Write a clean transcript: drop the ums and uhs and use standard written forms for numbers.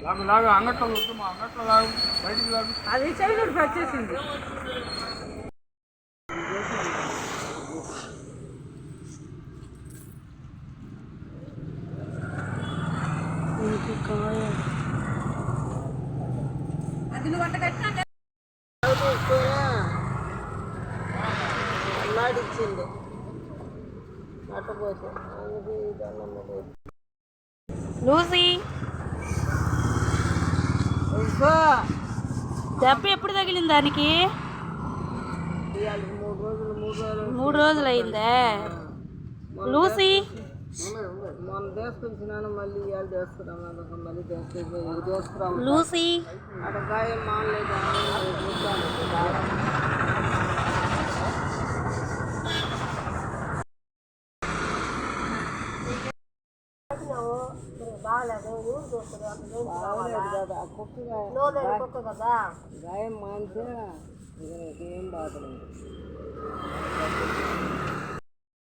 లాగు అంగట్లో వద్దు, మా అంగట్లో లాగు, బయటికి లాగు. అది చెవిలోకి వచ్చేసింది. అది నువ్వు వంట కట్టినా అల్లాడిచ్చింది అట్టపోతే లూసీ దెబ్బ ఎప్పుడు తగిలింది దానికి? 3 రోజులు అయిందే. లూసీ మొన్న తీసుకొచ్చినాను, మళ్ళీ ఇవాళ తీసుకురాము, మళ్ళీ తీసుకురాము. లూసీ అక్కడ గాయం మానలేదు. గాయం మానితే ఏం బాధలేదు.